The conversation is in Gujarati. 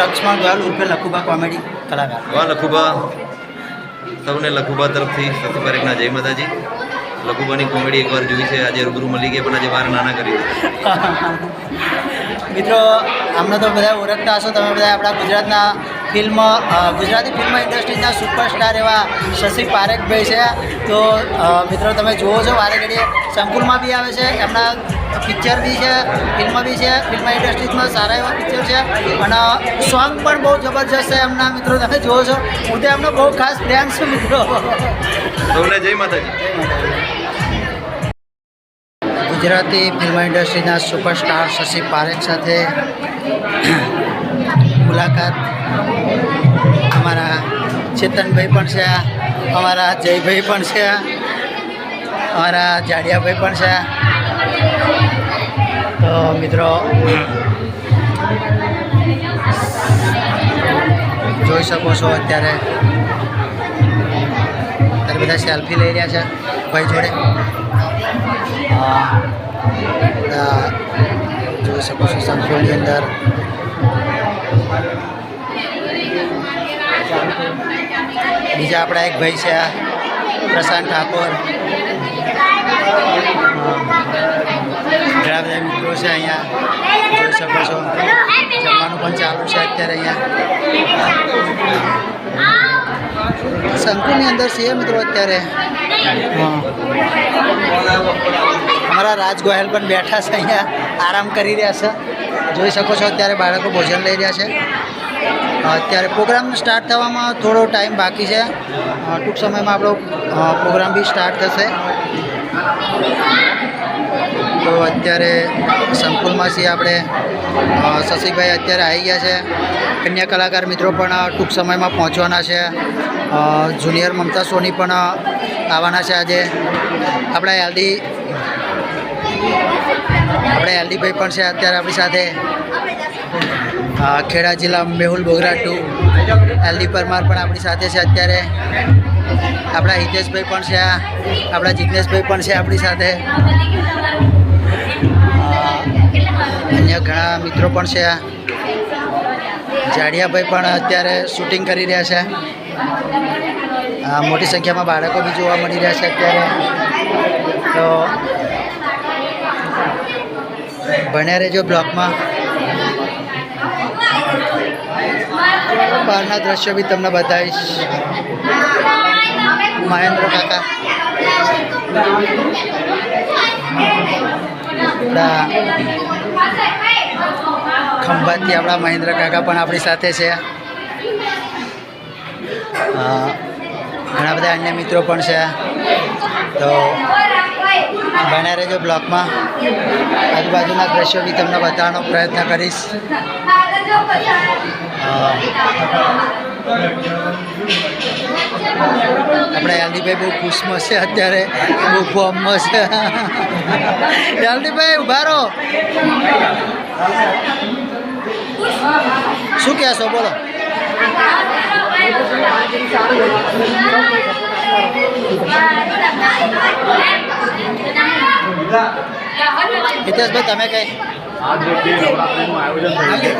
લક્ષ્મણ ગોયલ ઉર્ફે લખુબા કોમેડી કલાકાર. વાહ લખુબા, સૌને લખુબા તરફથી શશી પારેખના જય માતાજી. લખુબાની કોમેડી એકવાર જોઈ છે, આજે રૂબરૂ મળી ગયા પણ આજે વાર નાના કરી દીધા. મિત્રો અમને તો બધા ઓળખતા હશો તમે બધા, આપણા ગુજરાતના ગુજરાતી ફિલ્મ ઇન્ડસ્ટ્રીના સુપરસ્ટાર એવા શશી પારેખભાઈ છે. તો મિત્રો તમે જુઓ છો વારે ઘડીએ સંકુલમાં બી આવે છે, એમના પિક્ચર બી છે, ફિલ્મ બી છે, ફિલ્મ ઇન્ડસ્ટ્રીઝમાં સારા એવા પિક્ચર છે અને સોંગ પણ બહુ જબરજસ્ત છે એમના. મિત્રો તમે જુઓ છો, હું તો એમનો બહુ ખાસ ફેન છું મિત્રો. સૌને જય માતાજી. ગુજરાતી ફિલ્મ ઇન્ડસ્ટ્રીના સુપરસ્ટાર શશી પારેખ સાથે મુલાકાત. અમારા ચેતનભાઈ પણ છે, અમારા જયભાઈ પણ છે, અમારા જાડિયાભાઈ પણ છે. તો મિત્રો જોઈ શકો છો અત્યારે બધા સેલ્ફી લઈ રહ્યા છે ભાઈ જોડે. જોઈ શકો છો સંકુલની અંદર બીજા આપણા એક ભાઈ છે પ્રશાંત ઠાકોર. ઘણા બધા મિત્રો છે અહીંયા, જોઈ શકો છો. જમવાનું પણ ચાલુ છે અત્યારે અહીંયા સંકુલની અંદર છીએ મિત્રો અત્યારે. અમારા રાજ ગોયલ પણ બેઠા છે અહીંયા, આરામ કરી રહ્યા છે. જોઈ શકો છો અત્યારે બાળકો ભોજન લઈ રહ્યા છે. અત્યારે પ્રોગ્રામ સ્ટાર્ટ થવામાં થોડો ટાઈમ બાકી છે. ટૂંક સમયમાં આપણો પ્રોગ્રામ બી સ્ટાર્ટ થશે. તો અત્યારે સંકુલમાં છીએ આપણે. શશીભાઈ અત્યારે આવી ગયા છે. કન્યા કલાકાર મિત્રો પણ ટૂંક સમયમાં પહોંચવાના છે. જુનિયર મમતા સોની પણ આવવાના છે આજે. આપણા એલડીભાઈ પણ છે અત્યારે આપણી સાથે. ખેડા જિલ્લા મેહુલ બોગરા 2 એલડી પરમાર પણ આપણી સાથે છે અત્યારે. આપણા હિતેશભાઈ પણ છે, આપણા જિજ્ઞેશભાઈ પણ છે આપણી સાથે. અન્ય ઘણા મિત્રો પણ છે. જાડિયાભાઈ પણ અત્યારે શૂટિંગ કરી રહ્યા છે. મોટી સંખ્યામાં બાળકો બી જોવા મળી રહ્યા છે અત્યારે. તો બન્યા રહેજો બ્લોગમાં. બહારના દ્રશ્યો બી તમને બતાવીશ. મહેન્દ્ર કાકા ખંભાતથી આપણા મહેન્દ્ર કાકા પણ આપણી સાથે છે. ઘણા બધા અન્ય મિત્રો પણ છે. તો બન્યા રહેજો બ્લોગમાં. આજુબાજુના દ્રશ્યો બી તમને બતાવવાનો પ્રયત્ન કરીશ. આપણે એલડીભાઈ બહુ ખુશમાં છે અત્યારે, બહુ ફોર્મમાં છે. એલડીભાઈ ઉભા રહો, શું કહેશો બોલો? હિતેશભાઈ તમે કઈ આજે જે નવરાત્રિનું આયોજન થયું છે.